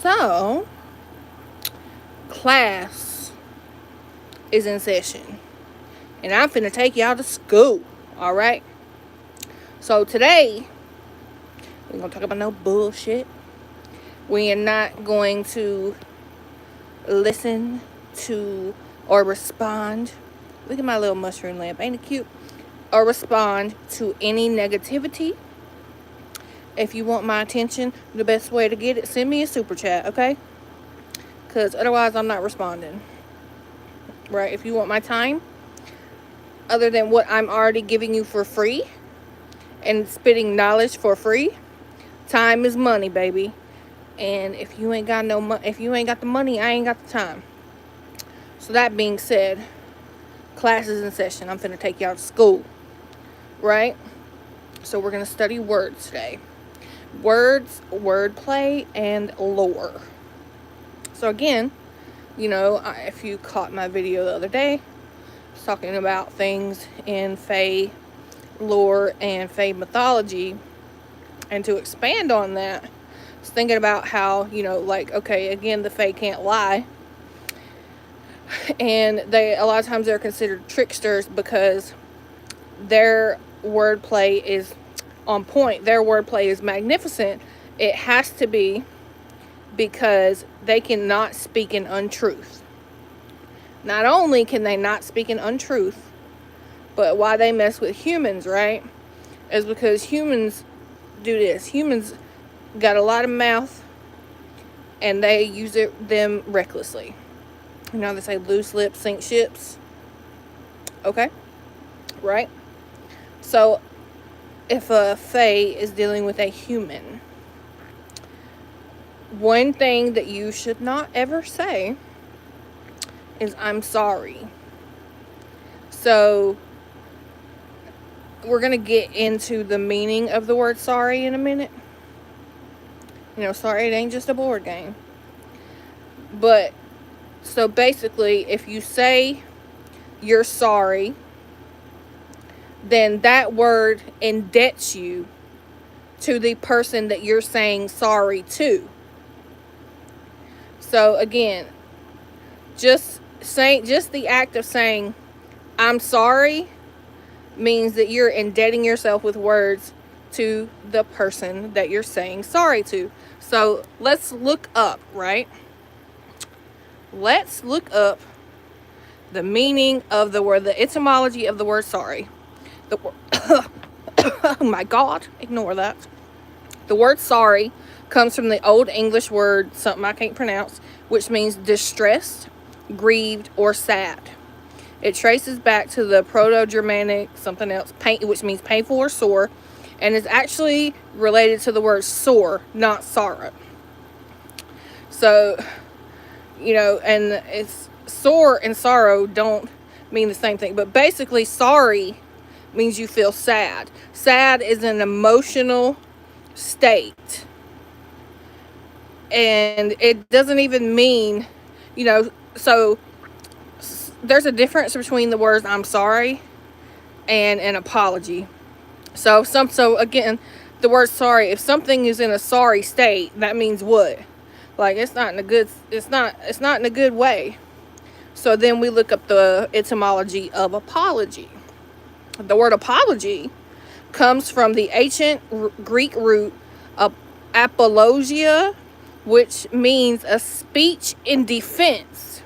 So, class is in session. And I'm finna take y'all to school. Alright? So today, we're gonna talk about no bullshit. We are not going to listen to or respond. Look at my little mushroom lamp. Ain't it cute? Or respond to any negativity. If you want my attention, the best way to get it, send me a super chat, okay? Because otherwise, I'm not responding. Right? If you want my time, other than what I'm already giving you for free and spitting knowledge for free, time is money, baby. And if you ain't got if you ain't got the money, I ain't got the time. So that being said, class is in session. I'm finna take y'all to school, right? So we're gonna study words today. Words, wordplay, and lore. So again, you know, if you caught my video the other day, I was talking about things in Fae lore and Fae mythology. And to expand on that, I was thinking about how, you know, like, okay, again, the Fae can't lie. And a lot of times they're considered tricksters because their wordplay is on point. Their wordplay is magnificent. It has to be, because they cannot speak in untruth. Not only can they not speak in untruth, but why they mess with humans, right, is because humans do this. Humans got a lot of mouth, and they use them recklessly. You know, they say loose lips sink ships. Okay? Right? So, if a Fae is dealing with a human, one thing that you should not ever say is, I'm sorry. So, we're going to get into the meaning of the word sorry in a minute. You know, sorry, it ain't just a board game. But, so basically, if you say you're sorry, then that word indebts you to the person that you're saying sorry to. So again, just the act of saying I'm sorry means that you're indebting yourself with words to the person that you're saying sorry to. So let's look up, right? Let's look up the meaning of the word, the etymology of the word sorry. Oh my God, ignore that. The word sorry comes from the Old English word, something I can't pronounce, which means distressed, grieved, or sad. It traces back to the Proto-Germanic, something else, which means painful or sore, and is actually related to the word sore, not sorrow. So, you know, and it's sore and sorrow don't mean the same thing, but basically sorry means you feel sad. Sad is an emotional state. And it doesn't even mean, you know, so there's a difference between the words I'm sorry and an apology. So again, the word sorry, if something is in a sorry state, that means what? Like it's not in a good way. So then we look up the etymology of apology. The word apology comes from the ancient Greek root apologia, which means a speech in defense.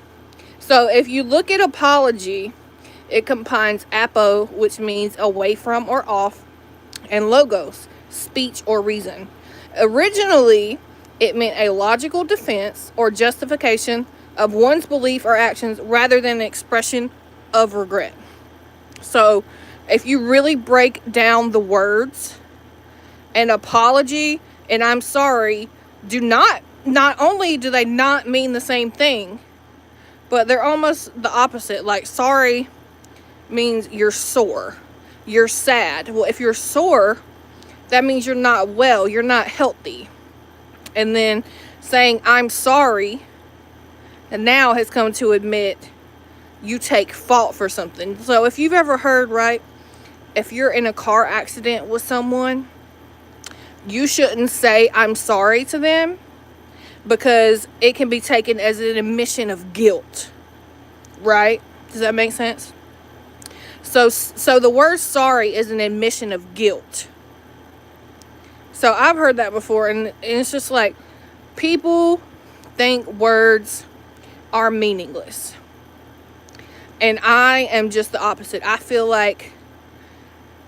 So if you look at apology, it combines apo, which means away from or off, and logos, speech or reason. Originally, it meant a logical defense or justification of one's belief or actions rather than an expression of regret. So if you really break down the words, an apology and I'm sorry not only do they not mean the same thing, but they're almost the opposite. Like sorry means you're sore, you're sad. Well, if you're sore, that means you're not well, you're not healthy. And then saying I'm sorry, and now has come to admit you take fault for something. So if you've ever heard, right, if you're in a car accident with someone, you shouldn't say I'm sorry to them, because it can be taken as an admission of guilt, right? Does that make sense? So the word sorry is an admission of guilt. So I've heard that before, and it's just like, people think words are meaningless. And I am just the opposite. I feel like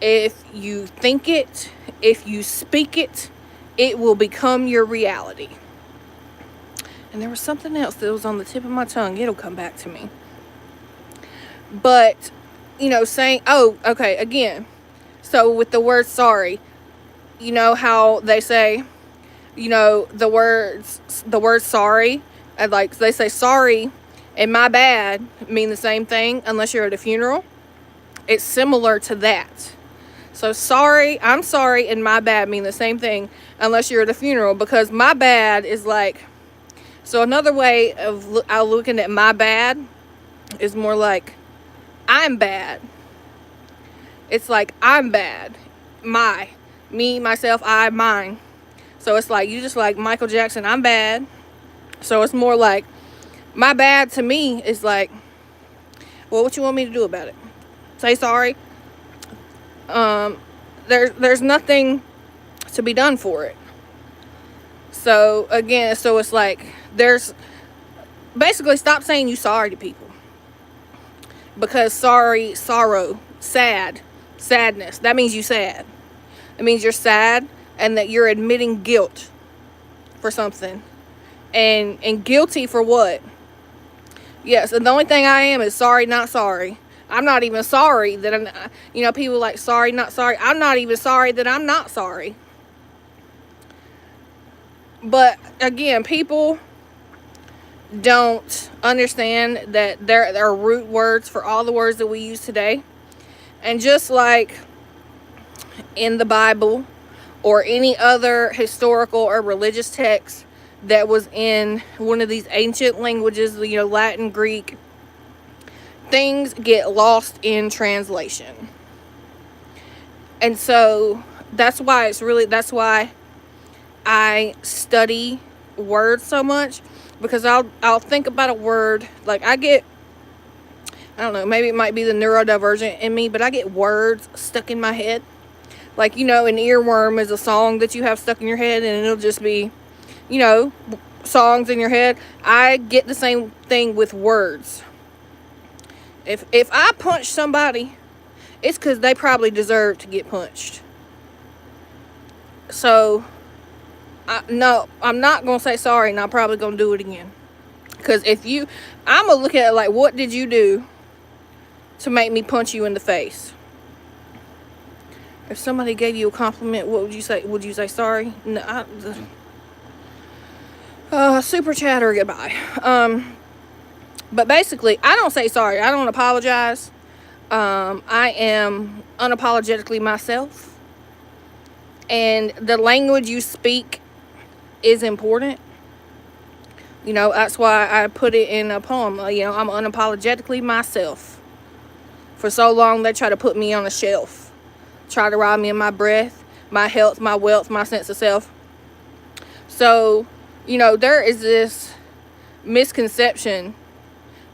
if you think it, if you speak it, it will become your reality. And there was something else that was on the tip of my tongue. It'll come back to me. But, saying, oh, okay, again. So with the word sorry, you know how they say, the word sorry, and like they say sorry and my bad mean the same thing unless you're at a funeral. It's similar to that. So sorry, I'm sorry, and my bad mean the same thing unless you're at a funeral, because my bad is like, so another way of looking at my bad is more like I'm bad. It's like I'm bad. Me, myself, I, mine. So it's like, you just like Michael Jackson, I'm bad. So it's more like, my bad to me is like, well, what you want me to do about it? Say sorry? There's nothing to be done for it. So again, so it's like, there's basically, stop saying you sorry to people, because sorrow, sadness, that means you sad. It means you're sad, and that you're admitting guilt for something, and guilty for what? Yes, and the only thing I am is sorry, not sorry. I'm not even sorry that I'm, people like sorry, not sorry. I'm not even sorry that I'm not sorry. But again, people don't understand that there are root words for all the words that we use today. And just like in the Bible or any other historical or religious text that was in one of these ancient languages, Latin, Greek, things get lost in translation. And so that's why I study words so much, because I'll think about a word, like I don't know, maybe it might be the neurodivergent in me, but I get words stuck in my head. Like, an earworm is a song that you have stuck in your head, and it'll just be, songs in your head. I get the same thing with words. If I punch somebody, it's because they probably deserve to get punched. So, no, I'm not going to say sorry, and I'm probably going to do it again. Because I'm going to look at it like, what did you do to make me punch you in the face? If somebody gave you a compliment, what would you say? Would you say sorry? No. Super chat or goodbye. But basically, I don't say sorry. I don't apologize. I am unapologetically myself. And the language you speak is important. That's why I put it in a poem. I'm unapologetically myself. For so long, they try to put me on a shelf. Try to rob me of my breath, my health, my wealth, my sense of self. So, there is this misconception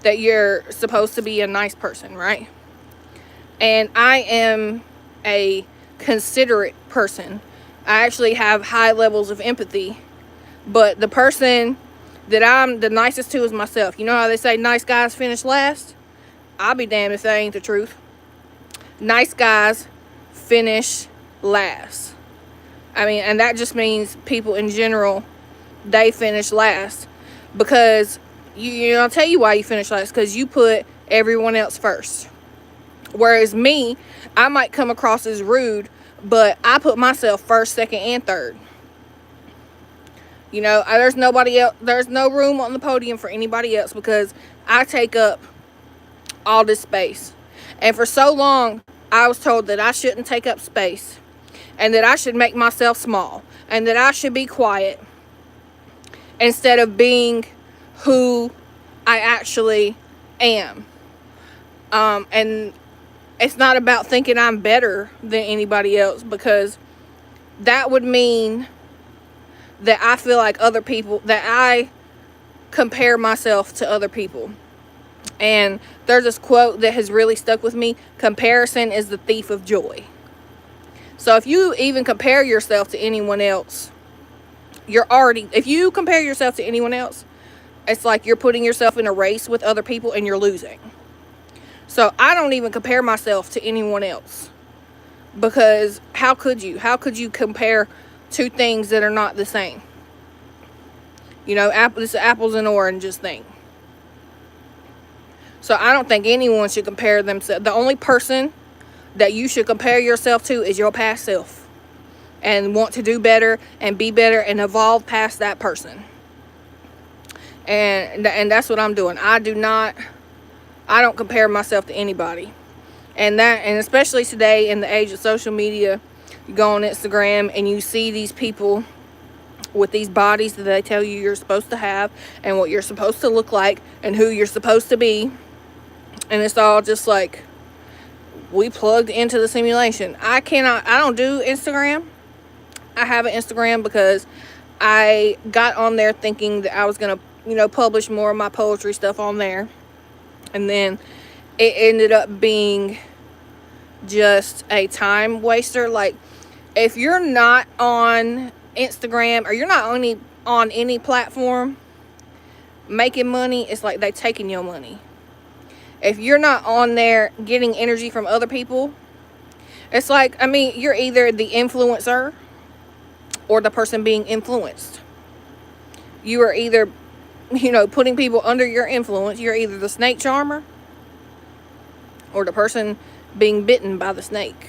that you're supposed to be a nice person, right? And I am a considerate person. I actually have high levels of empathy. But the person that I'm the nicest to is myself. You know how they say nice guys finish last? I'll be damned if that ain't the truth. Nice guys finish last. And that just means people in general, they finish last. Because, I'll tell you why you finish last. Because you put everyone else first. Whereas me, I might come across as rude, but I put myself first, second, and third. There's nobody else. There's no room on the podium for anybody else, because I take up all this space. And for so long, I was told that I shouldn't take up space, and that I should make myself small, and that I should be quiet instead of being who I actually am. And it's not about thinking I'm better than anybody else, because that would mean that I feel like other people, that I compare myself to other people. And there's this quote that has really stuck with me: comparison is the thief of joy. So if you even compare yourself to anyone else, if you compare yourself to anyone else, it's like you're putting yourself in a race with other people and you're losing. So I don't even compare myself to anyone else, because how could you? How could you compare two things that are not the same? This apples and oranges thing. So I don't think anyone should compare themselves. The only person that you should compare yourself to is your past self, and want to do better and be better and evolve past that person. And that's what I'm doing. I don't compare myself to anybody. And especially today, in the age of social media, you go on Instagram and you see these people with these bodies that they tell you you're supposed to have, and what you're supposed to look like, and who you're supposed to be. And it's all just like, we plugged into the simulation. I don't do Instagram. I have an Instagram because I got on there thinking that I was going to, publish more of my poetry stuff on there. And then it ended up being just a time waster. Like, if you're not on Instagram, or you're not on any platform making money, it's like they taking your money. If you're not on there getting energy from other people, it's like, you're either the influencer or the person being influenced. You are either, putting people under your influence. You're either the snake charmer or the person being bitten by the snake.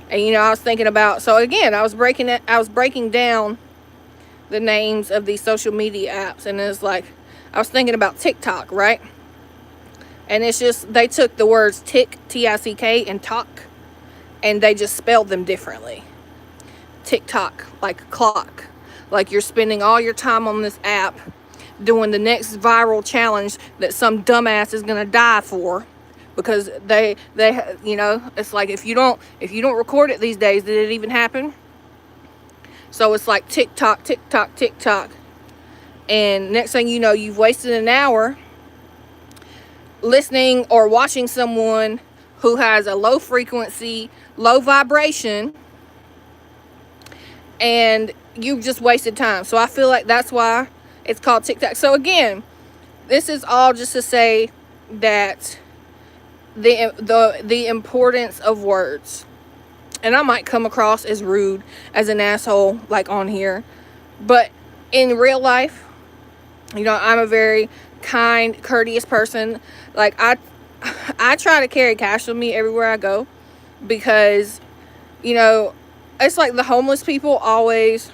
And I was thinking about, so again, I was breaking down the names of these social media apps, and it's like, I was thinking about TikTok, right? And it's just, they took the words tick, T-I-C-K, and talk, and they just spelled them differently. TikTok, like clock. Like you're spending all your time on this app doing the next viral challenge that some dumbass is going to die for. Because they it's like, if you don't record it these days, did it even happen? So it's like TikTok, TikTok, TikTok. And next thing you know, you've wasted an hour listening or watching someone who has a low frequency, low vibration, and you've just wasted time. So I feel like that's why it's called TikTok. So again, this is all just to say that the importance of words. And I might come across as rude, as an asshole, like on here, but in real life, I'm a very kind, courteous person. Like I try to carry cash with me everywhere I go, because it's like the homeless people always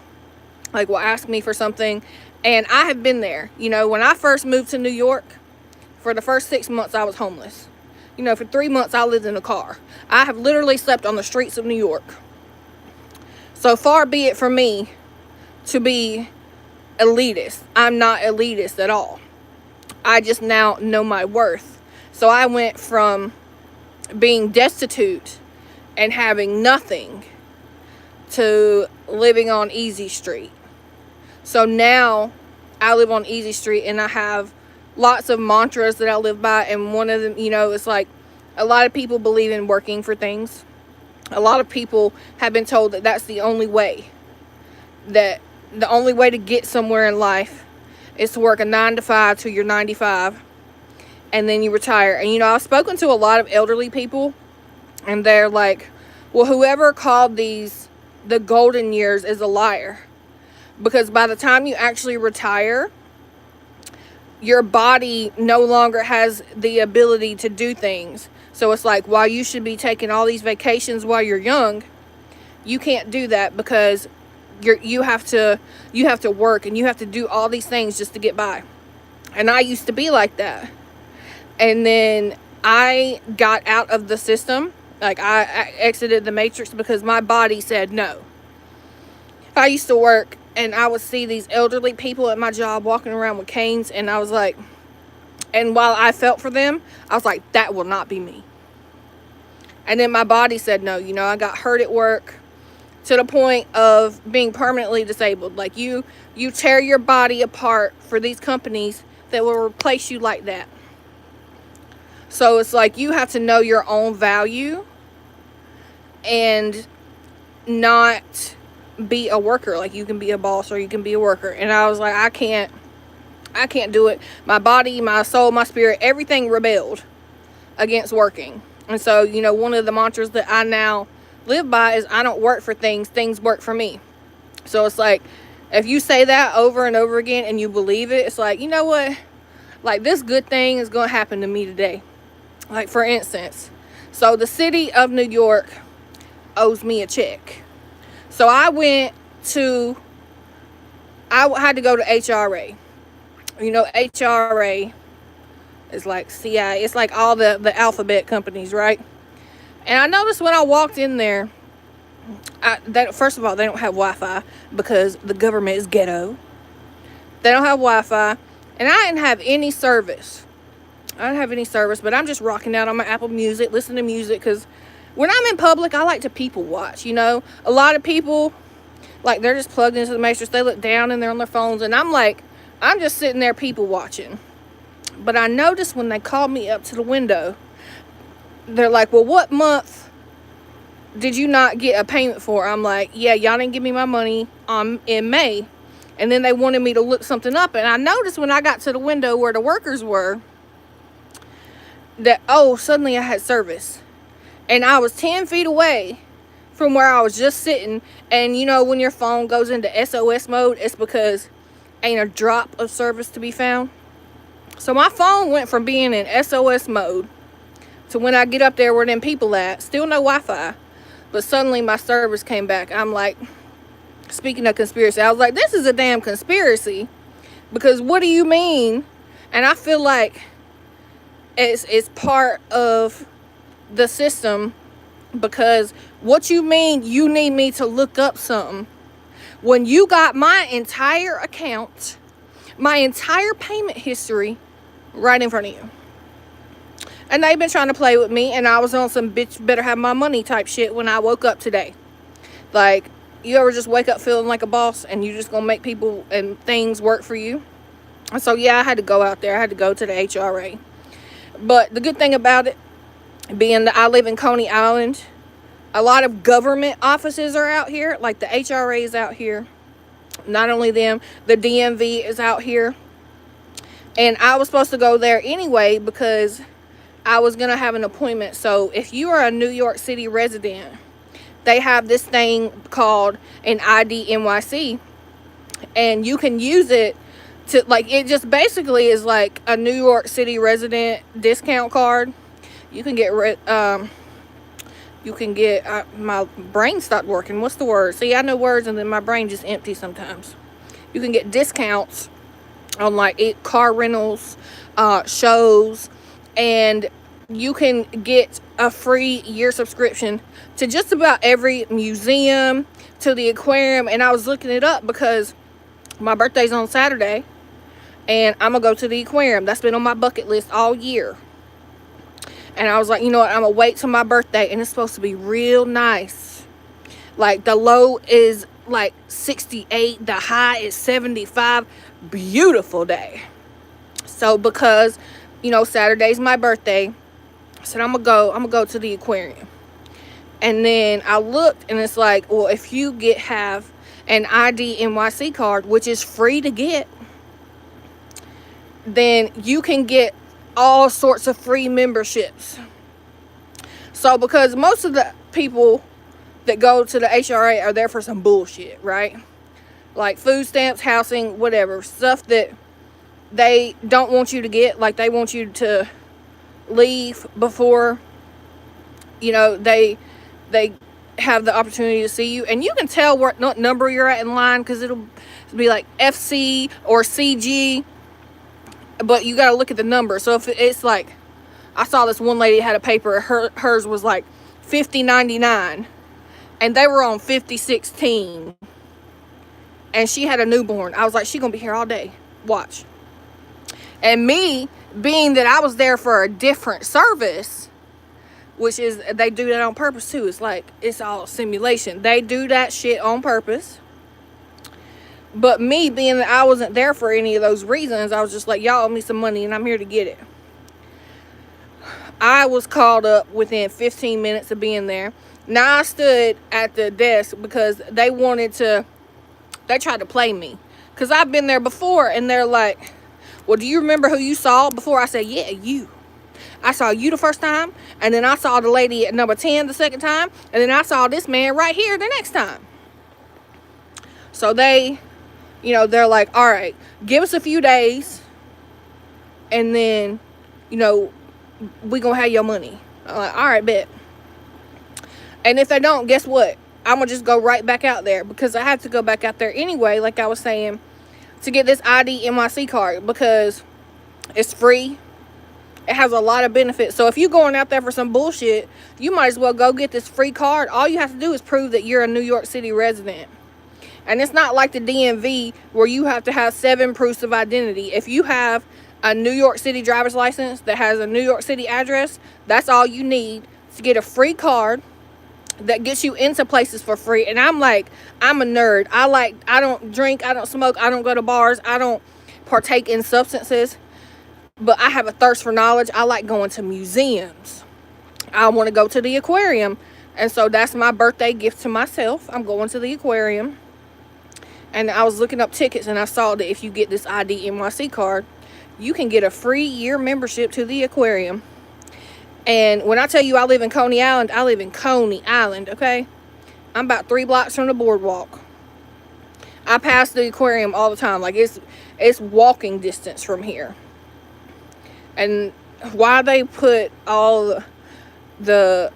like will ask me for something, and I have been there. When I first moved to New York, for the first 6 months I was homeless. For 3 months I lived in a car. I have literally slept on the streets of New York. So far be it from me to be elitist. I'm not elitist at all. I just now know my worth. So I went from being destitute and having nothing to living on Easy Street. So now I live on Easy Street, and I have lots of mantras that I live by, and one of them, it's like, a lot of people believe in working for things. A lot of people have been told that that's the only way. That the only way to get somewhere in life is to work a 9 to 5 till you're 95, and then you retire. And I've spoken to a lot of elderly people, and they're like, well, whoever called these the golden years is a liar, because by the time you actually retire, your body no longer has the ability to do things. So it's like, while you should be taking all these vacations while you're young, you can't do that, because you have to work, and you have to do all these things just to get by. And I used to be like that. And then I got out of the system. Like, I exited the matrix because my body said no. I used to work, and I would see these elderly people at my job walking around with canes, and I was like, and while I felt for them, I was like, that will not be me. And then my body said no. I got hurt at work to the point of being permanently disabled. Like you tear your body apart for these companies that will replace you like that. So it's like you have to know your own value and not be a worker. Like you can be a boss or you can be a worker. And I was like, I can't do it. My body, my soul, my spirit, everything rebelled against working. And so, you know, one of the mantras that I now live by is I don't work for things, things work for me. So it's like, if you say that over and over again and you believe it, it's like, you know what? Like, this good thing is going to happen to me today. Like, for instance, so the city of New York owes me a check. So I had to go to HRA. You know, HRA is like CI. It's like all the alphabet companies, right? And I noticed when I walked in there, first of all, they don't have Wi-Fi because the government is ghetto. They don't have Wi-Fi. And I didn't have any service. But I'm just rocking out on my Apple Music, listening to music, because when I'm in public, I like to people watch, you know. A lot of people, like, they're just plugged into the Matrix. They look down and they're on their phones. And I'm like, I'm just sitting there people watching. But I noticed when they called me up to the window, they're like, well, what month did you not get a payment for? I'm like, yeah, y'all didn't give me my money in May. And then they wanted me to look something up. And I noticed when I got to the window where the workers were, that, oh, suddenly I had service. And I was 10 feet away from where I was just sitting. And you know, when your phone goes into SOS mode, it's because ain't a drop of service to be found. So my phone went from being in SOS mode to when I get up there where them people at, still no Wi-Fi, but suddenly my service came back. I'm like, speaking of conspiracy, I was like, this is a damn conspiracy, because what do you mean? And I feel like it's part of the system, because what you mean you need me to look up something when you got my entire account, my entire payment history right in front of you? And they've been trying to play with me, and I was on some bitch better have my money type shit when I woke up today. Like, you ever just wake up feeling like a boss and you just gonna make people and things work for you? And so yeah, I had to go out there. I had to go to the HRA. But the good thing about it, being that I live in Coney Island, a lot of government offices are out here. Like the HRA is out here. Not only them, the DMV is out here. And I was supposed to go there anyway because I was going to have an appointment. So if you are a New York City resident, they have this thing called an ID NYC. And you can use it to, like, it just basically is like a New York City resident discount card. You can get my brain stopped working. What's the word? See, I know words and then my brain just empty sometimes. You can get discounts on like car rentals, shows, and you can get a free year subscription to just about every museum, to the aquarium. And I was looking it up because my birthday's on Saturday, and I'm gonna go to the aquarium. That's been on my bucket list all year. And I was like, you know what, I'm gonna wait till my birthday, and it's supposed to be real nice. Like, the low is like 68, the high is 75. Beautiful day. So because, you know, Saturday's my birthday, I said I'm gonna go to the aquarium. And then I looked, and it's like, well, if you have an ID NYC card, which is free to get, then you can get all sorts of free memberships. So because most of the people that go to the HRA are there for some bullshit, right? Like food stamps, housing, whatever. Stuff that they don't want you to get. Like, they want you to leave before, you know, they have the opportunity to see you. And you can tell what number you're at in line, because it'll be like FC or CG. But you got to look at the number. So if it's like, I saw this one lady had a paper, hers was like 5099, and they were on 5016, and she had a newborn. I was like, she gonna be here all day. Watch. And me, being that I was there for a different service, which is, they do that on purpose too. It's like, it's all simulation. They do that shit on purpose. But me, being that I wasn't there for any of those reasons, I was just like, y'all owe me some money and I'm here to get it. I was called up within 15 minutes of being there. Now I stood at the desk because they tried to play me. Because I've been there before, and they're like, well, do you remember who you saw before? I said, yeah, you. I saw you the first time, and then I saw the lady at number 10 the second time, and then I saw this man right here the next time. So they, they're like, all right, give us a few days, and then, we gonna have your money. I'm like, all right, bet. And if they don't, guess what? I'm gonna just go right back out there, because I have to go back out there anyway, like I was saying, to get this ID NYC card, because it's free. It has a lot of benefits. So if you're going out there for some bullshit, you might as well go get this free card. All you have to do is prove that you're a New York City resident. And it's not like the DMV where you have to have 7 proofs of identity. If you have a New York City driver's license that has a New York City address, that's all you need to get a free card that gets you into places for free. And I'm like, I'm a nerd. I don't drink, I don't smoke, I don't go to bars, I don't partake in substances, but I have a thirst for knowledge. I like going to museums. I want to go to the aquarium. And so that's my birthday gift to myself. I'm going to the aquarium. And I was looking up tickets, and I saw that if you get this ID NYC card, you can get a free year membership to the aquarium. And when I tell you I live in Coney Island, I live in Coney Island, okay? I'm about 3 blocks from the boardwalk. I pass the aquarium all the time. Like, it's walking distance from here. And why they put all the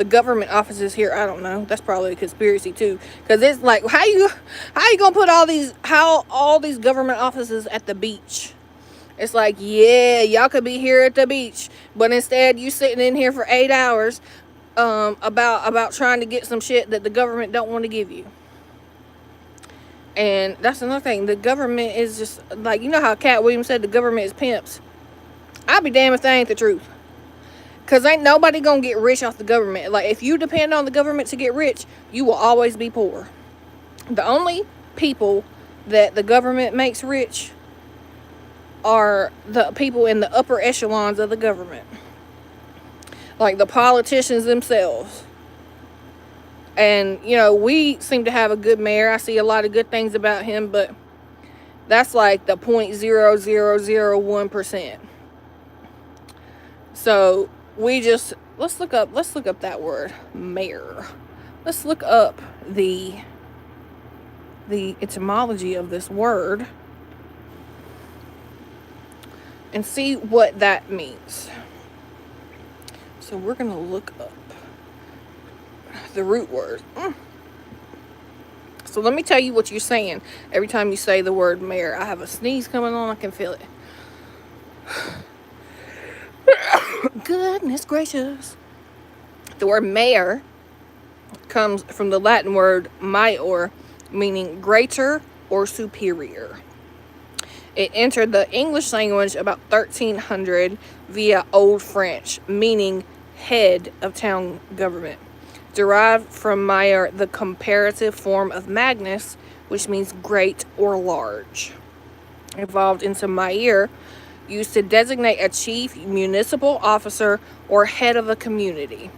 government offices here, I don't know. That's probably a conspiracy too. Because it's like, how you gonna put all these government offices at the beach? It's like, yeah, y'all could be here at the beach, but instead you sitting in here for 8 hours about trying to get some shit that the government don't want to give you. And that's another thing. The government is just like, how Cat Williams said the government is pimps. I'll be damned if that ain't the truth. Because ain't nobody gonna get rich off the government. Like, if you depend on the government to get rich, you will always be poor. The only people that the government makes rich are the people in the upper echelons of the government, like the politicians themselves. And we seem to have a good mayor. I see a lot of good things about him, but that's like the 0.0001%. So let's look up that word, mayor. Let's look up the etymology of this word and see what that means. So we're going to look up the root word. So let me tell you what you're saying every time you say the word mayor. I have a sneeze coming on. I can feel it. Goodness gracious. The word mayor comes from the Latin word maior, meaning greater or superior. It entered the English language about 1300 via Old French, meaning head of town government. Derived from mayor, the comparative form of magnus, which means great or large. Evolved into mayor, used to designate a chief municipal officer or head of a community.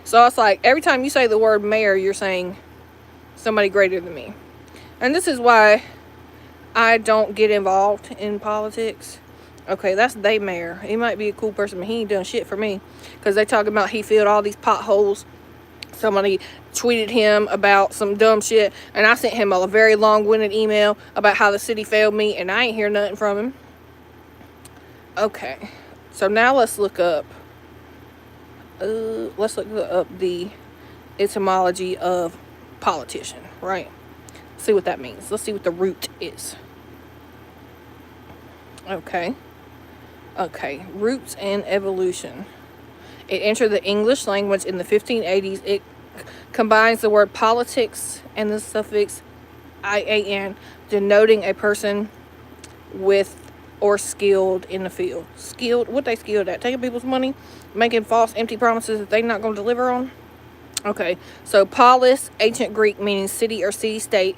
So it's like, every time you say the word mayor, you're saying somebody greater than me. And this is why I don't get involved in politics. Okay, that's they mayor. He might be a cool person, but he ain't done shit for me. Because they talking about he filled all these potholes. Somebody tweeted him about some dumb shit, and I sent him a very long-winded email about how the city failed me, and I ain't hear nothing from him. Okay, so now let's look up the etymology of politician, right? See what that means. Let's see what the root is. Okay, roots and evolution. It entered the English language in the 1580s. It combines the word politics and the suffix ian, denoting a person with or skilled in the field. Skilled, what they skilled at? Taking people's money, making false, empty promises that they're not going to deliver on. Okay, so polis, ancient Greek, meaning city or city-state.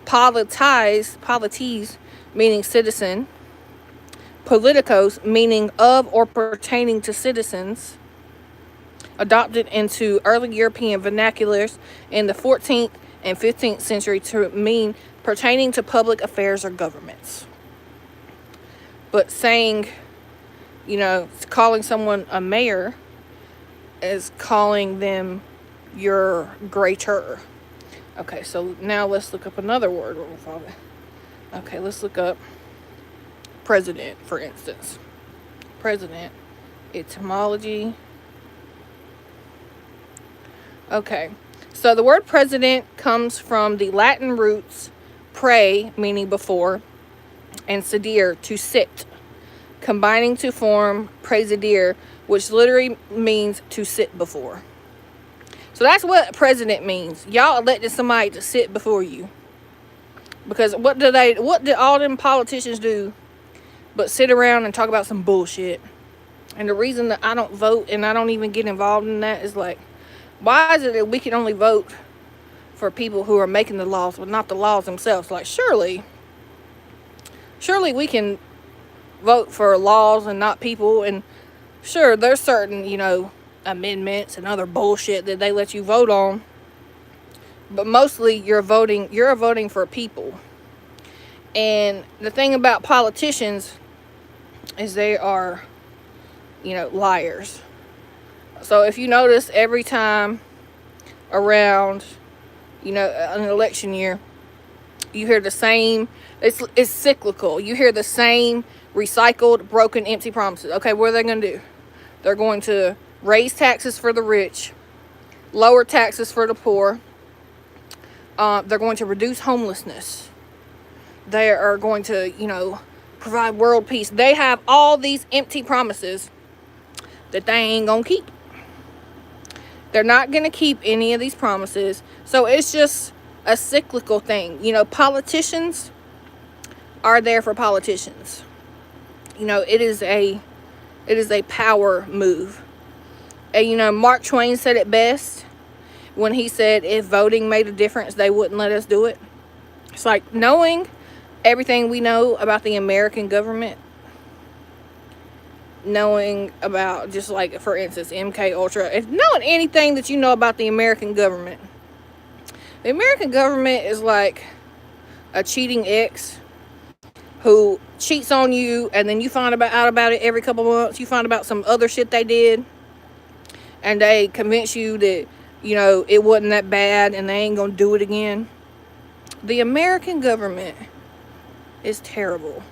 Polites, meaning citizen. Politicos, meaning of or pertaining to citizens. Adopted into early European vernaculars in the 14th and 15th century to mean pertaining to public affairs or governments. But saying, calling someone a mayor is calling them your greater. Okay, so now let's look up another word. Okay, let's look up president, for instance. President, etymology. Okay, so the word president comes from the Latin roots pre, meaning before, and sedere, to sit, combining to form presidir, which literally means to sit before. So that's what president means. Y'all elected somebody to sit before you. Because what did all them politicians do but sit around and talk about some bullshit? And the reason that I don't vote and I don't even get involved in that is like, why is it that we can only vote for people who are making the laws but not the laws themselves? Like, surely we can vote for laws and not people. And sure, there's certain, amendments and other bullshit that they let you vote on. But mostly you're voting for people. And the thing about politicians is they are, liars. So if you notice, every time around, an election year, you hear the same, it's cyclical. You hear the same recycled, broken, empty promises. Okay, what are they going to do? They're going to raise taxes for the rich, lower taxes for the poor. They're going to reduce homelessness. They are going to, provide world peace. They have all these empty promises that they ain't going to keep. They're not going to keep any of these promises. So it's just a cyclical thing. Politicians are there for politicians. It is a power move. And, Mark Twain said it best when he said, if voting made a difference, they wouldn't let us do it. It's like knowing everything we know about the American government, knowing about, just like, for instance, MK Ultra, if knowing anything that you know about the American government is like a cheating ex who cheats on you, and then you find out about it every couple months. You find about some other shit they did, and they convince you that, it wasn't that bad and they ain't gonna do it again. The American government is terrible.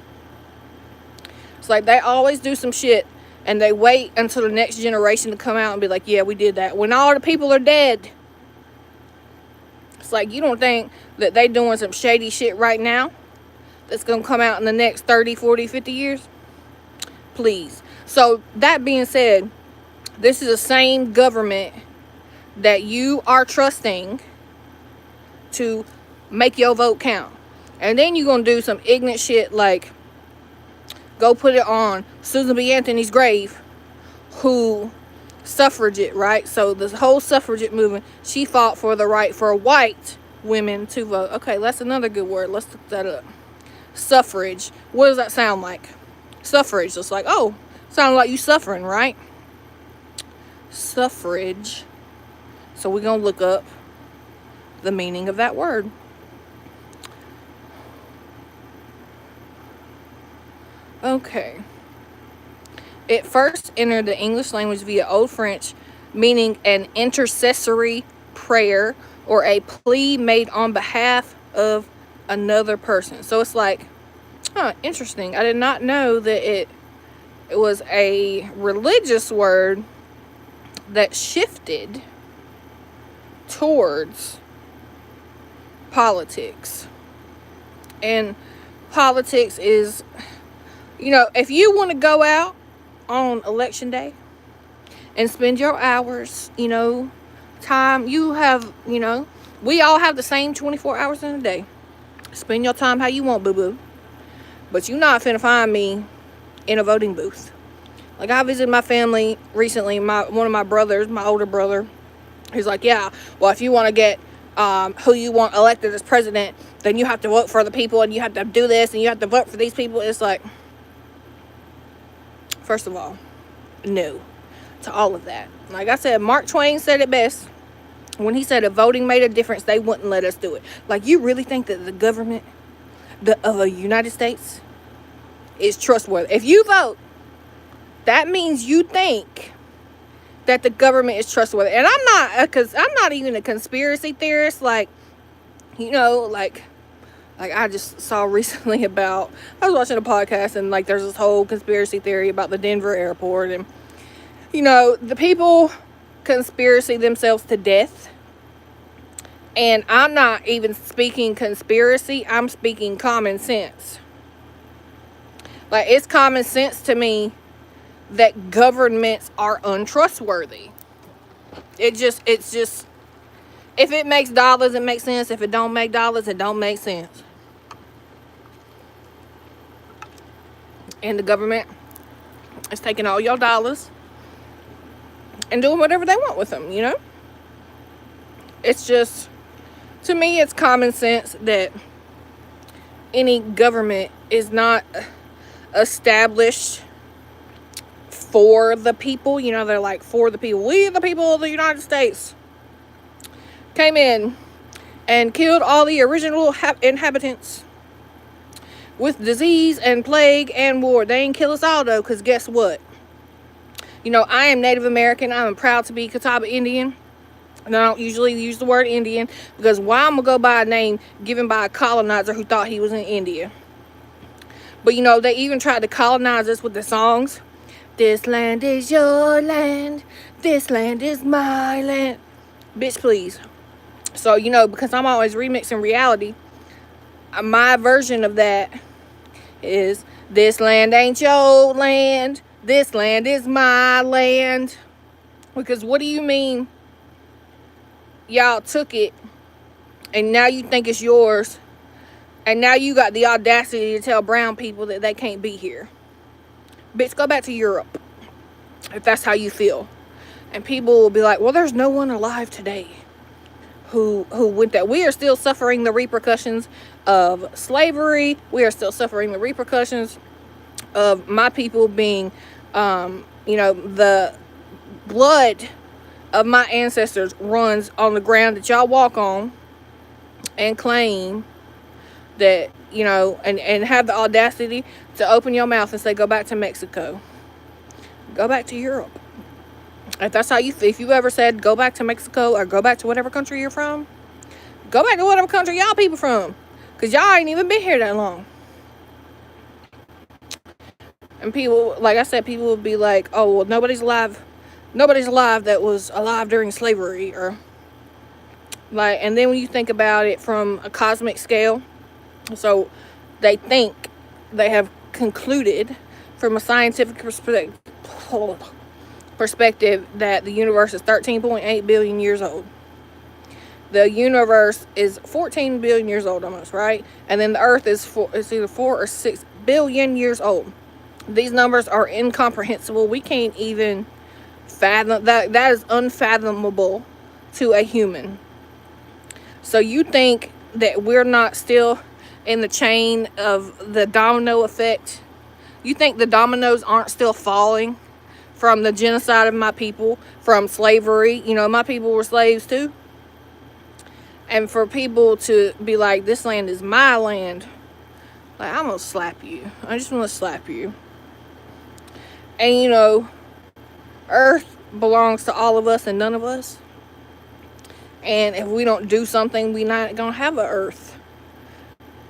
It's like they always do some shit and they wait until the next generation to come out and be like, yeah, we did that, when all the people are dead. It's like, you don't think that they doing some shady shit right now that's gonna come out in the next 30, 40, 50 years? Please. So that being said, this is the same government that you are trusting to make your vote count. And then you're going to do some ignorant shit like go put it on Susan B. Anthony's grave, who suffragette, right? So this whole suffragette movement, she fought for the right for white women to vote. Okay, that's another good word. Let's look that up. Suffrage. What does that sound like? Suffrage. It's like, oh, sounds like you suffering, right? Suffrage. So we're going to look up the meaning of that word. Okay. It first entered the English language via Old French, meaning an intercessory prayer or a plea made on behalf of another person. So it's like, interesting. I did not know that it was a religious word that shifted towards politics. And politics is, if you want to go out on election day and spend your hours, time, you have, we all have the same 24 hours in a day. Spend your time how you want, boo-boo. But you not finna find me in a voting booth. Like, I visited my family recently. One of my brothers, my older brother, he's like, yeah, well, if you want to get who you want elected as president, then you have to vote for the people, and you have to do this, and you have to vote for these people. It's like, first of all, no to all of that. Like I said, Mark Twain said it best when he said if voting made a difference, they wouldn't let us do it. Like, you really think that the government of the United States is trustworthy? If you vote, that means you think that the government is trustworthy. And I'm not even a conspiracy theorist. Like, like I just saw recently about, I was watching a podcast, and like there's this whole conspiracy theory about the Denver airport, and the people conspiracy themselves to death. And I'm not even speaking conspiracy, I'm speaking common sense. Like, it's common sense to me that governments are untrustworthy. It's just, if it makes dollars, it makes sense. If it don't make dollars, it don't make sense. And the government is taking all your dollars and doing whatever they want with them, It's just, to me, it's common sense that any government is not established for the people. They're like, for the people. We, the people of the United States, came in and killed all the original inhabitants with disease and plague and war. They ain't kill us all, though, because guess what? I am Native American. I'm proud to be Catawba Indian. And I don't usually use the word Indian, because why I'm going to go by a name given by a colonizer who thought he was in India. But, they even tried to colonize us with the songs. This land is your land. This land is my land. Bitch, please. So, because I'm always remixing reality, my version of that is, this land ain't your land. This land is my land. Because what do you mean y'all took it and now you think it's yours, and now you got the audacity to tell brown people that they can't be here? Bitch, go back to Europe if that's how you feel. And people will be like, well, there's no one alive today who went that. We are still suffering the repercussions of slavery. We are still suffering the repercussions of my people being the blood of my ancestors runs on the ground that y'all walk on, and claim that, and have the audacity to open your mouth and say, go back to Mexico. Go back to Europe. If that's how you feel, if you ever said go back to Mexico or go back to whatever country you're from, go back to whatever country y'all people from, because y'all ain't even been here that long. And people, like I said, people will be like, oh, well, nobody's alive that was alive during slavery, or like, and then when you think about it from a cosmic scale, so they think they have concluded from a scientific perspective that the universe is 13.8 billion years old. The universe is 14 billion years old almost, right? And then the earth is either 4 or 6 billion years old. These numbers are incomprehensible. We can't even fathom that. That is unfathomable to a human. So you think that we're not still in the chain of the domino effect? You think the dominoes aren't still falling from the genocide of my people, from slavery? My people were slaves too. And for people to be like, this land is my land, like, I'm gonna slap you. I just want to slap you. And earth belongs to all of us and none of us. And if we don't do something, we're not gonna have an earth.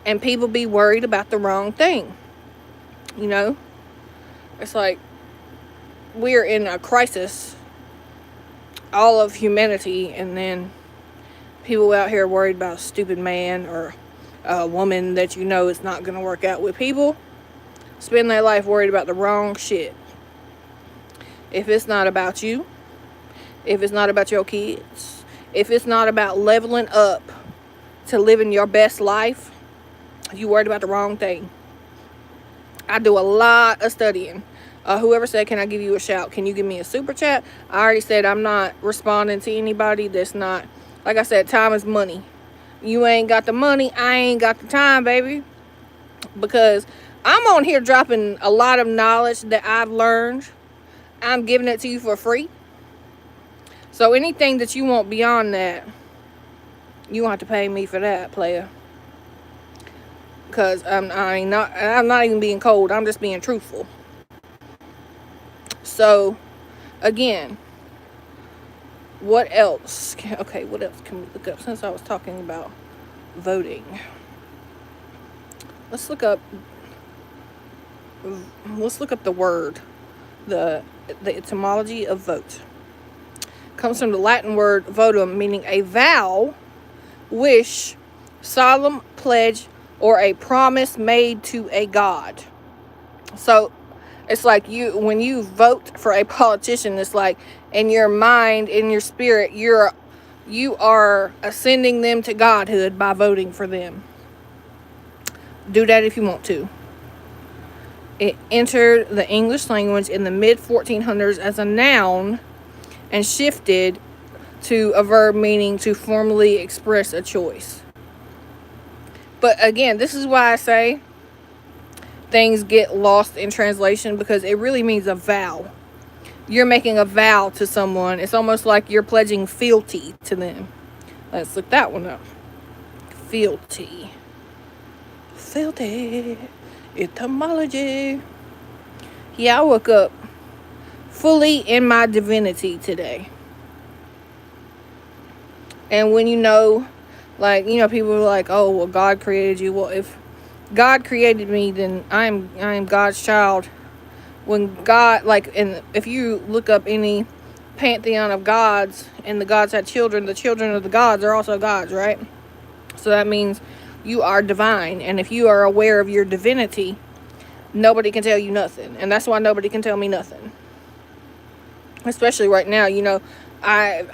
And people be worried about the wrong thing. It's like we're in a crisis, all of humanity, and then people out here worried about a stupid man or a woman that is not gonna work out with. People spend their life worried about the wrong shit. If it's not about you, if it's not about your kids, if it's not about leveling up to living your best life, you worried about the wrong thing. I do a lot of studying. Whoever said, can I give you a shout? Can you give me a super chat? I already said I'm not responding to anybody that's not, like I said, time is money. You ain't got the money, I ain't got the time, baby. Because I'm on here dropping a lot of knowledge that I've learned. I'm giving it to you for free. So anything that you want beyond that, you won't have to pay me for that, player. Because I'm not even being cold. I'm just being truthful. So, again, what else? Okay, what else can we look up? Since I was talking about voting, let's look up the word, the etymology of vote. Comes from the Latin word votum, meaning a vow, wish, solemn pledge, or a promise made to a god. So it's like when you vote for a politician, it's like in your mind, in your spirit, you are ascending them to godhood by voting for them. Do that if you want to. It entered the English language in the mid 1400s as a noun and shifted to a verb meaning to formally express a choice. But again, this is why I say things get lost in translation, because it really means a vow. You're making a vow to someone. It's almost like you're pledging fealty to them. Let's look that one up. Fealty. Etymology. Yeah, I woke up fully in my divinity today. And when people are like, oh, well, God created you. Well, if God created me, then I am God's child. When God, and if you look up any pantheon of gods, and the gods had children, the children of the gods are also gods, right? So that means you are divine. And if you are aware of your divinity, nobody can tell you nothing. And that's why nobody can tell me nothing. Especially right now, I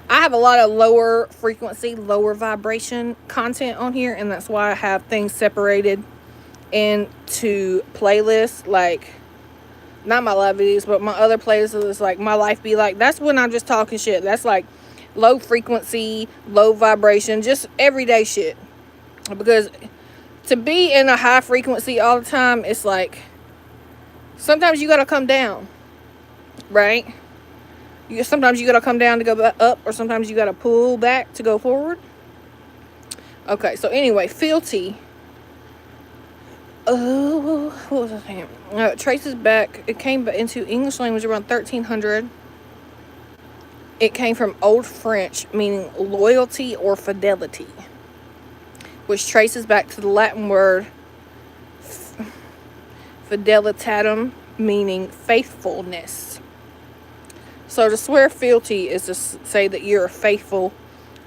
have a lot of lower frequency, lower vibration content on here, and that's why I have things separated into playlists, like not my live videos, but my other playlists is like My Life Be Like. That's when I'm just talking shit. That's like low frequency, low vibration, just everyday shit. Because to be in a high frequency all the time, it's like sometimes you gotta come down, right? Sometimes you gotta come down to go up, or sometimes you gotta pull back to go forward. Okay, so anyway, fealty. Oh, what was I saying? It traces back. It came into English language around 1300. It came from Old French, meaning loyalty or fidelity, which traces back to the Latin word fidelitatum, meaning faithfulness. So to swear fealty is to say that you're faithful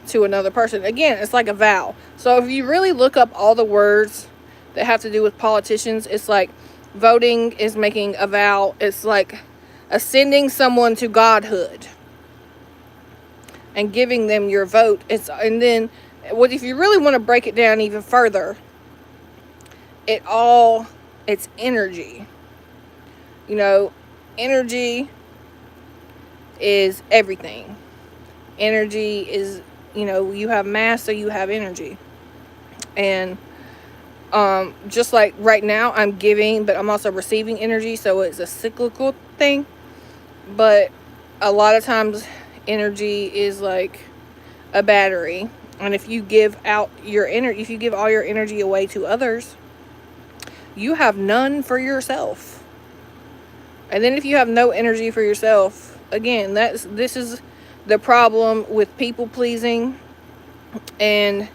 to another person. Again, it's like a vow. So if you really look up all the words that have to do with politicians, it's like voting is making a vow. It's like ascending someone to godhood and giving them your vote. And then what if you really want to break it down even further, it's energy. Energy is everything. Energy is, you have mass, so you have energy. And just like right now I'm giving, but I'm also receiving energy, so it's a cyclical thing. But a lot of times energy is like a battery, and if you give out your energy, if you give all your energy away to others, you have none for yourself. And then if you have no energy for yourself, again, this is the problem with people pleasing and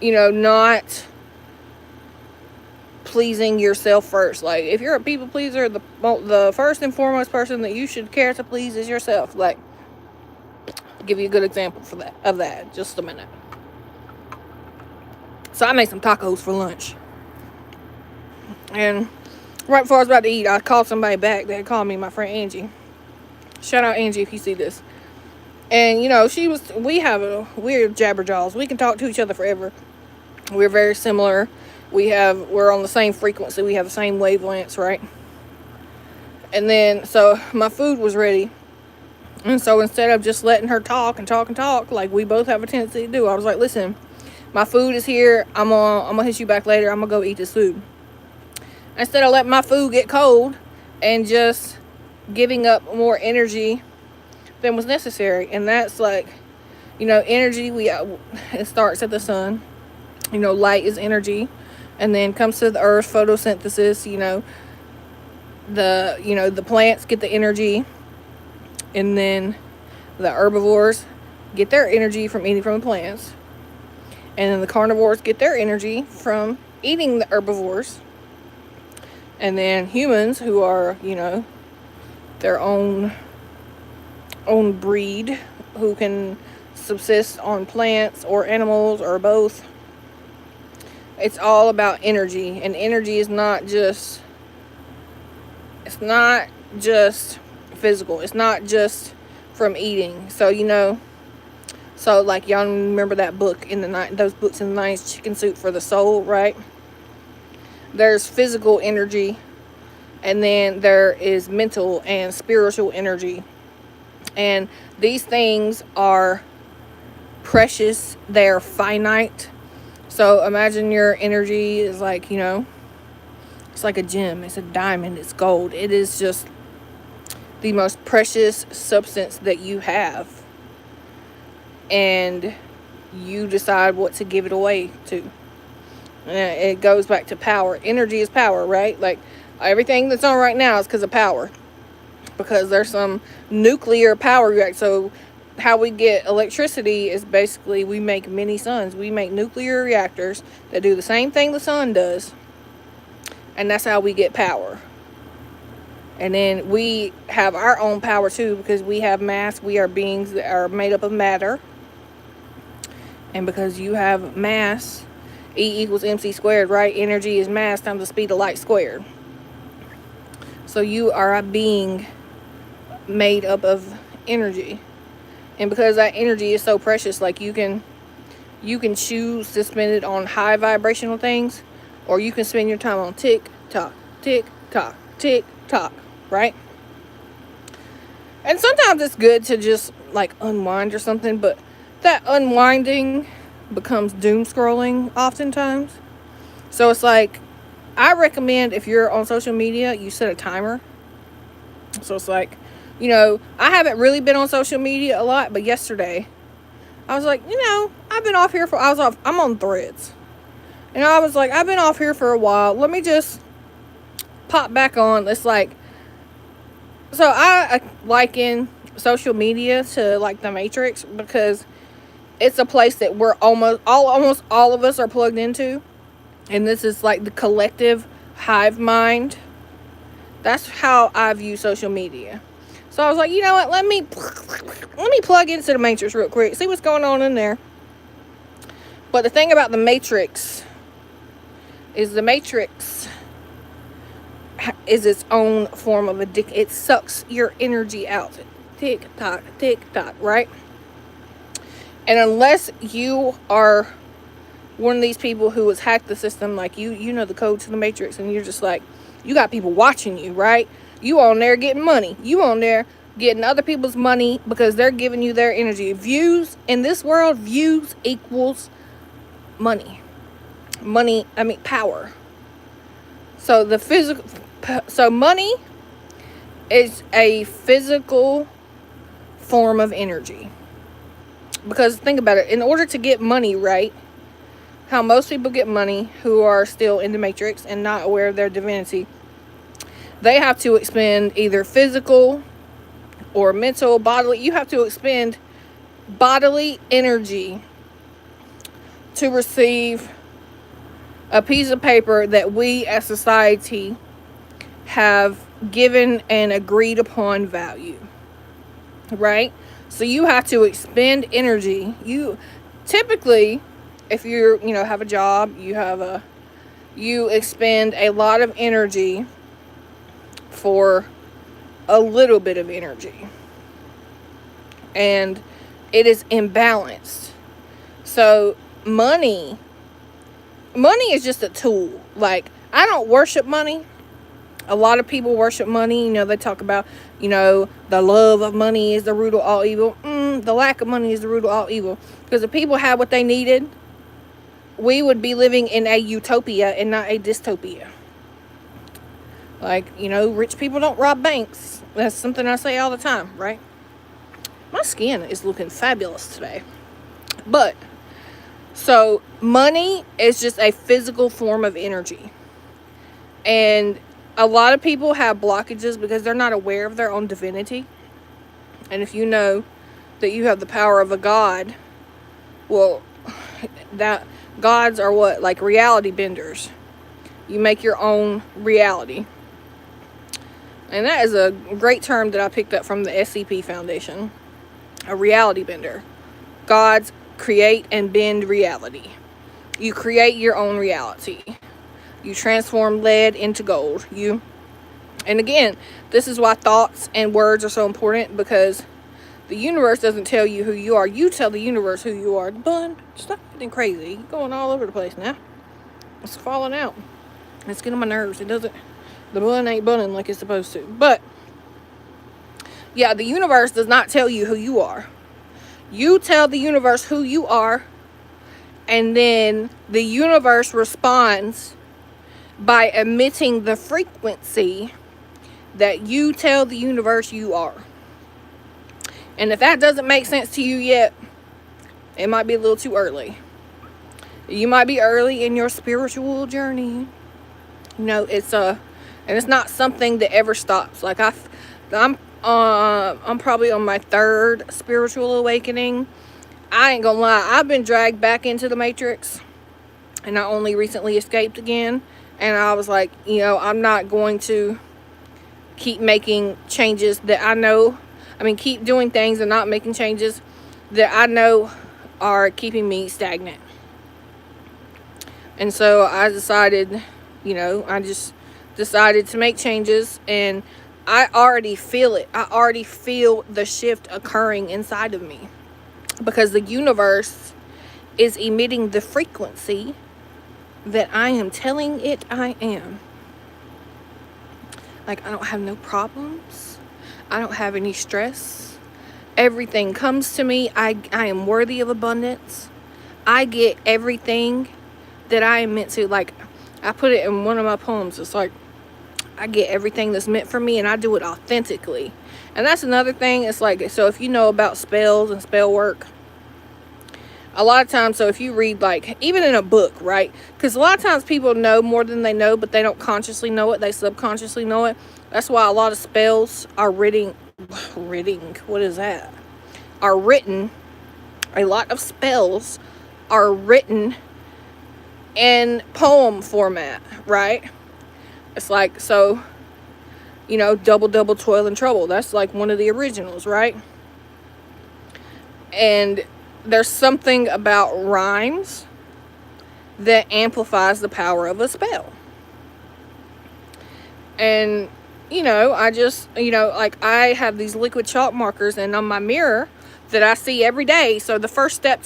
not pleasing yourself first. Like, if you're a people pleaser, the first and foremost person that you should care to please is yourself. Like, I'll give you a good example of that. Just a minute. So I made some tacos for lunch, and right before I was about to eat, I called somebody back. They had called me, my friend Angie. Shout out Angie if you see this. And we're jabberjaws. We can talk to each other forever. We're very similar we're on the same frequency. We have the same wavelengths, right? And then, so my food was ready. And so instead of just letting her talk and talk and talk, like we both have a tendency to do, I was like, listen, my food is here. I'm gonna hit you back later. I'm gonna go eat this food. Instead of letting my food get cold and just giving up more energy than was necessary. And that's like, energy, it starts at the sun. Light is energy. And then comes to the earth, photosynthesis, the plants get the energy. And then the herbivores get their energy from eating from the plants. And then the carnivores get their energy from eating the herbivores. And then humans, who are, their own breed, who can subsist on plants or animals or both. It's all about energy. And energy is not just physical. It's not just from eating. So, so like y'all remember that book those books in the 90s, Chicken Soup for the Soul, right? There's physical energy, and then there is mental and spiritual energy. And these things are precious. They're finite. So imagine your energy is like, it's like a gem. It's a diamond. It's gold. It is just the most precious substance that you have. And you decide what to give it away to. And it goes back to power. Energy is power, right? Like everything that's on right now is because of power. Because there's some nuclear power react. So how we get electricity is basically we make mini suns. We make nuclear reactors that do the same thing the sun does. And that's how we get power. And then we have our own power too, because we have mass. We are beings that are made up of matter. And because you have mass, E equals MC squared, right? Energy is mass times the speed of light squared. So you are a being made up of energy. And because that energy is so precious, like you can choose to spend it on high vibrational things, or you can spend your time on tick tock, tick tock, tick tock, right? And sometimes it's good to just like unwind or something, but that unwinding becomes doom scrolling oftentimes. So it's like, I recommend if you're on social media, you set a timer. So it's like, I haven't really been on social media a lot, but yesterday I was like, I've been off here I'm on Threads. And I was like, I've been off here for a while. Let me just pop back on. It's like, so I liken social media to like the Matrix, because it's a place that we're almost all of us are plugged into. And this is like the collective hive mind. That's how I view social media. So I was like, you know what? Let me plug into the Matrix real quick. See what's going on in there. But the thing about the Matrix is the Matrix is its own form of addiction. It sucks your energy out. Tick tock, right? And unless you are one of these people who has hacked the system, like you know the code to the Matrix, and you're just like, you got people watching you, right? You on there getting money. You on there getting other people's money because they're giving you their energy. Views in this world, views equals money. Power. So money is a physical form of energy. Because think about it, in order to get money, right? How most people get money who are still in the Matrix and not aware of their divinity, they have to expend either physical or mental, bodily. You have to expend bodily energy to receive a piece of paper that we as society have given an agreed upon value, right? So you have to expend energy. You typically, if you have a job, you expend a lot of energy for a little bit of energy, and it is imbalanced. So money money is just a tool. Like, I don't worship money. A lot of people worship money. You know, they talk about, you know, the love of money is the root of all evil. The lack of money is the root of all evil. Because if people had what they needed, we would be living in a utopia and not a dystopia. Like, you know, rich people don't rob banks. That's something I say all the time, right? My skin is looking fabulous today. But, so, money is just a physical form of energy. And a lot of people have blockages because they're not aware of their own divinity. And if you know that you have the power of a god, well, that gods are what? Like reality benders. You make your own reality. And that is a great term that I picked up from the SCP Foundation. A reality bender. Gods create and bend reality. You create your own reality. You transform lead into gold. And again, this is why thoughts and words are so important, because the universe doesn't tell you who you are. You tell the universe who you are. Bun, stop getting crazy. You're going all over the place now. It's falling out. It's getting on my nerves. The bun ain't bunning like it's supposed to. But, yeah, the universe does not tell you who you are. You tell the universe who you are, and then the universe responds by emitting the frequency that you tell the universe you are. And if that doesn't make sense to you yet, it might be a little too early. You might be early in your spiritual journey. You know, and it's not something that ever stops. Like I'm probably on my 3rd spiritual awakening. I ain't gonna lie, I've been dragged back into the Matrix, and I only recently escaped again. And I was like, you know, I'm not going to keep making changes that I know. Keep doing things and not making changes that I know are keeping me stagnant. And so I decided, you know, I just decided to make changes, and I already feel it. I already feel the shift occurring inside of me, because the universe is emitting the frequency that I am telling it I am. Like, I don't have no problems. I don't have any stress. Everything comes to me. I am worthy of abundance. I get everything that I am meant to. Like, I put it in one of my poems. It's like, I get everything that's meant for me, and I do it authentically. And that's another thing. It's like, so if you know about spells and spell work, a lot of times, so if you read, like, even in a book, right? Because a lot of times people know more than they know, but they don't consciously know it. They subconsciously know it. That's why a lot of spells are written. What is that? Are written. A lot of spells are written in poem format, right? It's like, so, you know, double, toil and trouble. That's like one of the originals, right? And there's something about rhymes that amplifies the power of a spell. And, you know, I just, you know, like, I have these liquid chalk markers and on my mirror that I see every day. So the first step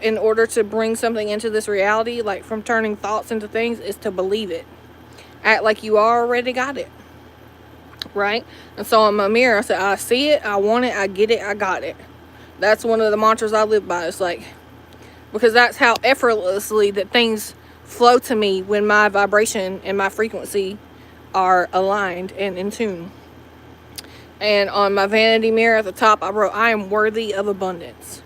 in order to bring something into this reality, like from turning thoughts into things, is to believe it. Act like you already got it. Right? And so on my mirror, I said, I see it, I want it, I get it, I got it. That's one of the mantras I live by. It's like, because that's how effortlessly that things flow to me when my vibration and my frequency are aligned and in tune. And on my vanity mirror at the top, I wrote, I am worthy of abundance.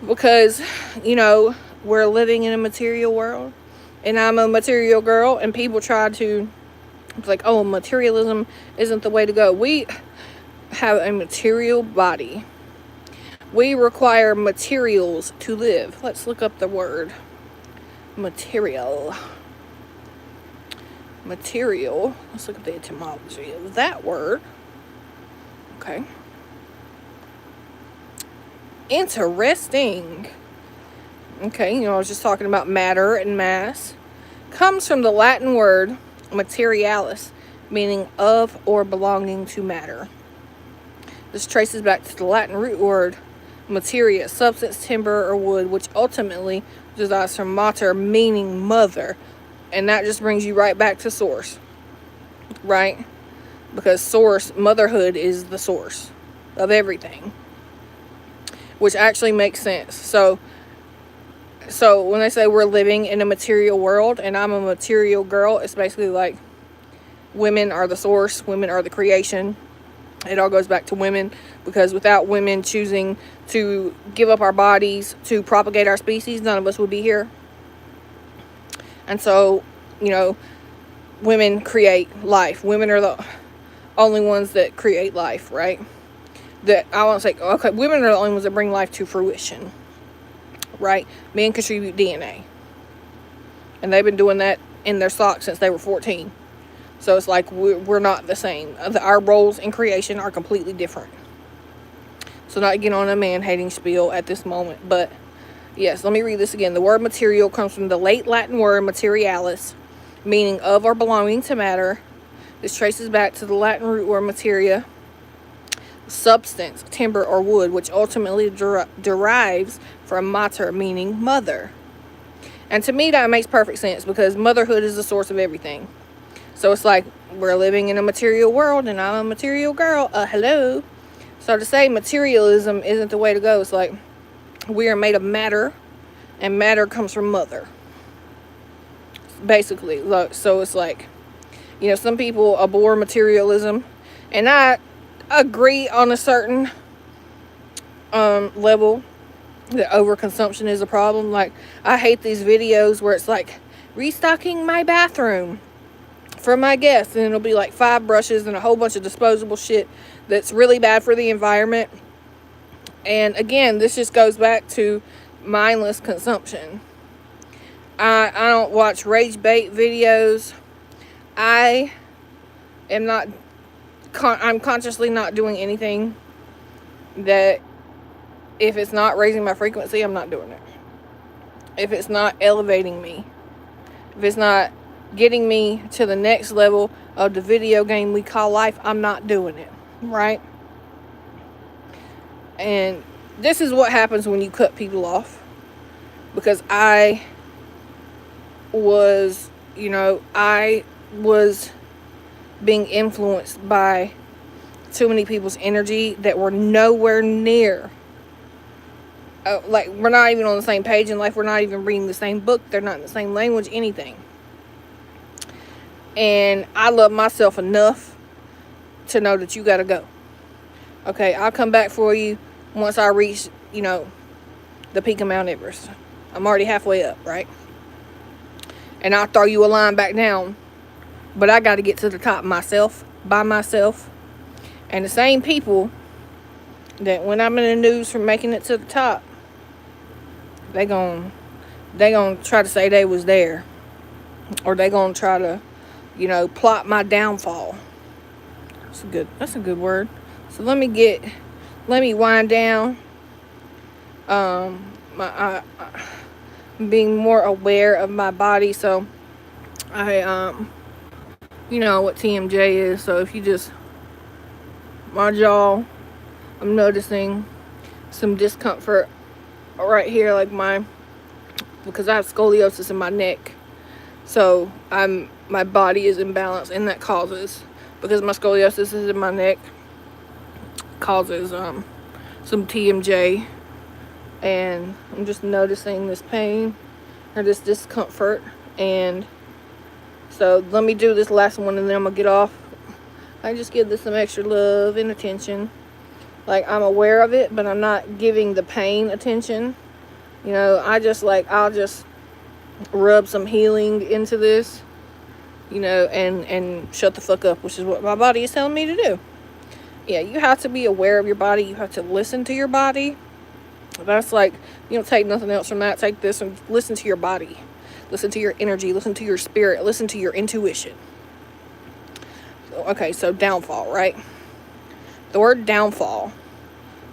Because, you know, we're living in a material world, and I'm a material girl, and people try to, it's like, oh, materialism isn't the way to go. We have a material body. We require materials to live. Let's look up the word material. Material. Let's look at the etymology of that word. Okay. Interesting. Okay, you know, I was just talking about matter and mass. Comes from the Latin word materialis, meaning of or belonging to matter. This traces back to the Latin root word materia, substance, timber, or wood, which ultimately derives from mater, meaning mother. And that just brings you right back to source, right? Because source, motherhood is the source of everything, which actually makes sense. So when they say we're living in a material world and I'm a material girl, it's basically like women are the source, women are the creation. It all goes back to women, because without women choosing to give up our bodies to propagate our species, none of us would be here. And so, women create life. Women are the only ones that create life, right? That I want to say, okay, women are the only ones that bring life to fruition, right? Men contribute DNA. And they've been doing that in their socks since they were 14. So it's like we're not the same. Our roles in creation are completely different. So not getting on a man-hating spiel at this moment. But yes, let me read this again. The word material comes from the late Latin word materialis, meaning of or belonging to matter. This traces back to the Latin root word materia, substance, timber, or wood, which ultimately derives from mater, meaning mother. And to me, that makes perfect sense, because motherhood is the source of everything. So it's like we're living in a material world and I'm a material girl. Hello. So to say materialism isn't the way to go, it's like we are made of matter and matter comes from mother. Basically. So it's like, some people abhor materialism, and I agree on a certain level that overconsumption is a problem. Like, I hate these videos where it's like restocking my bathroom for my guests, and it'll be like 5 brushes and a whole bunch of disposable shit that's really bad for the environment. And again, this just goes back to mindless consumption. I don't watch rage bait videos. I'm consciously not doing anything that, if it's not raising my frequency, I'm not doing it. If it's not elevating me, if it's not getting me to the next level of the video game we call life, I'm not doing it, right? And this is what happens when you cut people off. Because I was being influenced by too many people's energy that were nowhere near, like, we're not even on the same page in life. We're not even reading the same book. They're not in the same language, anything. And I love myself enough to know that you gotta go. Okay, I'll come back for you once I reach, the peak of Mount Everest. I'm already halfway up, right? And I'll throw you a line back down. But I got to get to the top by myself. And the same people that when I'm in the news for making it to the top, they gon' try to say they was there. Or they gon' try to, plot my downfall. That's a good word. So let me wind down. I'm being more aware of my body. So you know what TMJ is. So if you just, my jaw, I'm noticing some discomfort right here, like because I have scoliosis in my neck. So my body is imbalanced, and that causes, because my scoliosis is in my neck, causes some TMJ. And I'm just noticing this pain or this discomfort. And so let me do this last one, and then I'm gonna get off. I just give this some extra love and attention. Like, I'm aware of it, but I'm not giving the pain attention. I'll just rub some healing into this, and shut the fuck up, which is what my body is telling me to do. Yeah, you have to be aware of your body. You have to listen to your body. That's like, take nothing else from that. Take this and listen to your body. Listen to your energy. Listen to your spirit. Listen to your intuition. So downfall, right? The word downfall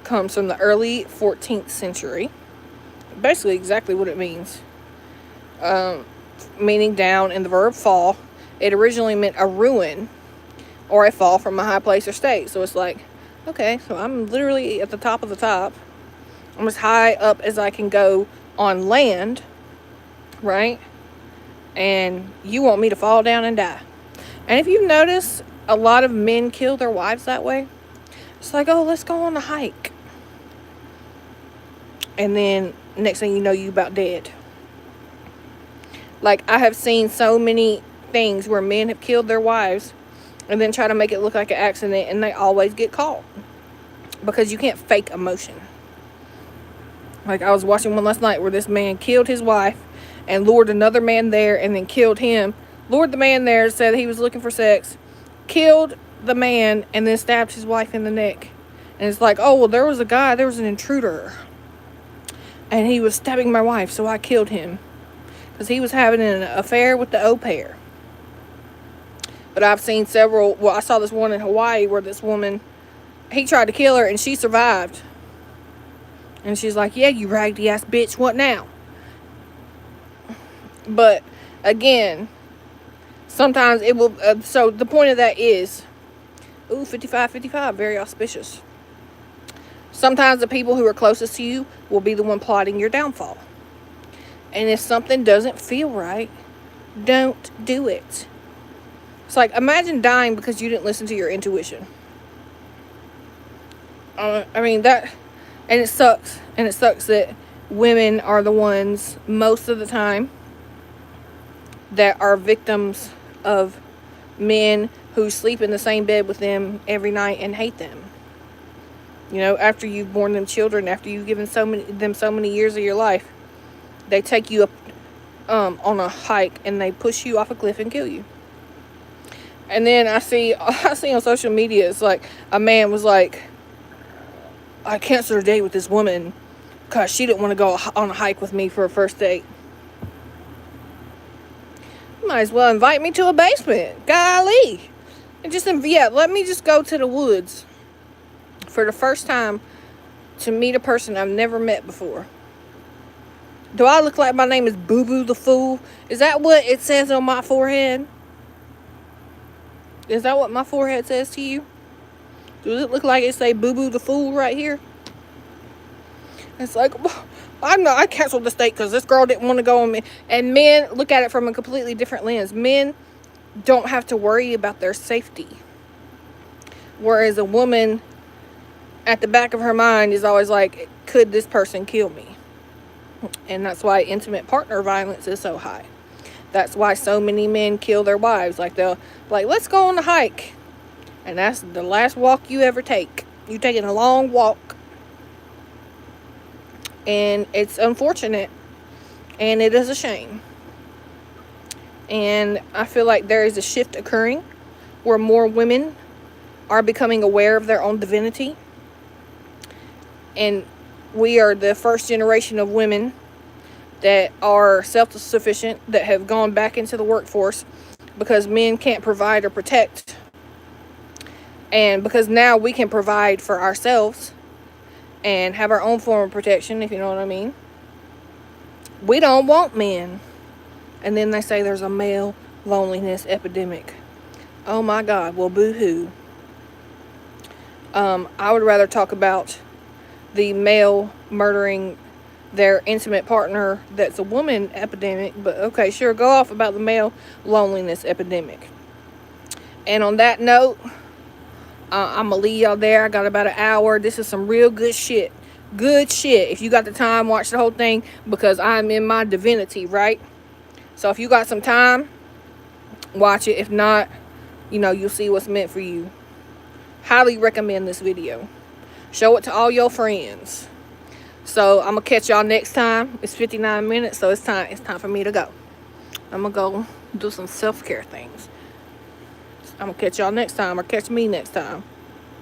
comes from the early 14th century. Basically exactly what it means. Meaning down, and the verb fall. It originally meant a ruin or a fall from a high place or state. So it's like, okay, so I'm literally at the top of the top. I'm as high up as I can go on land, right? And you want me to fall down and die. And if you notice, a lot of men kill their wives that way. It's like, oh, let's go on a hike. And then next thing you know, you about dead. Like, I have seen so many things where men have killed their wives and then try to make it look like an accident, and they always get caught. Because you can't fake emotion. Like, I was watching one last night where this man killed his wife and lured another man there and then killed him. Lured the man there, said he was looking for sex. Killed the man and then stabbed his wife in the neck. And it's like, oh, well, there was an intruder. And he was stabbing my wife, so I killed him. Because he was having an affair with the au pair. But I've seen several, well, I saw this one in Hawaii where this woman, he tried to kill her and she survived. And she's like, yeah, you raggedy ass bitch, what now? But, again, sometimes it will, so the point of that is, 55, very auspicious. Sometimes the people who are closest to you will be the one plotting your downfall. And if something doesn't feel right, don't do it. It's like, imagine dying because you didn't listen to your intuition. I mean, that, and it sucks. And it sucks that women are the ones, most of the time, that are victims of men who sleep in the same bed with them every night and hate them. You know, after you've born them children, after you've given so many years of your life, they take you up on a hike and they push you off a cliff and kill you. And then I see on social media, it's like a man was like, I canceled a date with this woman because she didn't want to go on a hike with me for a first date. You might as well invite me to a basement. Golly. And let me just go to the woods for the first time to meet a person I've never met before. Do I look like my name is Boo Boo the Fool? Is that what it says on my forehead? Is that what my forehead says to you? Does it look like it say Boo Boo the Fool right here? It's like, I canceled this date because this girl didn't want to go on me. And men look at it from a completely different lens. Men don't have to worry about their safety. Whereas a woman, at the back of her mind, is always like, could this person kill me? And that's why intimate partner violence is so high. That's why so many men kill their wives. Like, let's go on a hike. And that's the last walk you ever take. You're taking a long walk. And it's unfortunate. And it is a shame. And I feel like there is a shift occurring where more women are becoming aware of their own divinity. And we are the first generation of women that are self-sufficient, that have gone back into the workforce because men can't provide or protect. And because now we can provide for ourselves and have our own form of protection, if you know what I mean. We don't want men. And then they say there's a male loneliness epidemic. Oh my God, well, boo-hoo. I would rather talk about the male murdering their intimate partner that's a woman epidemic. But okay, sure, go off about the male loneliness epidemic. And on that note, I'm going to leave y'all there. I got about an hour. This is some real good shit. Good shit. If you got the time, watch the whole thing because I'm in my divinity, right? So if you got some time, watch it. If not, you'll see what's meant for you. Highly recommend this video. Show it to all your friends. So I'm going to catch y'all next time. It's 59 minutes, so it's time for me to go. I'm going to go do some self-care things. I'm going to catch y'all next time, or catch me next time.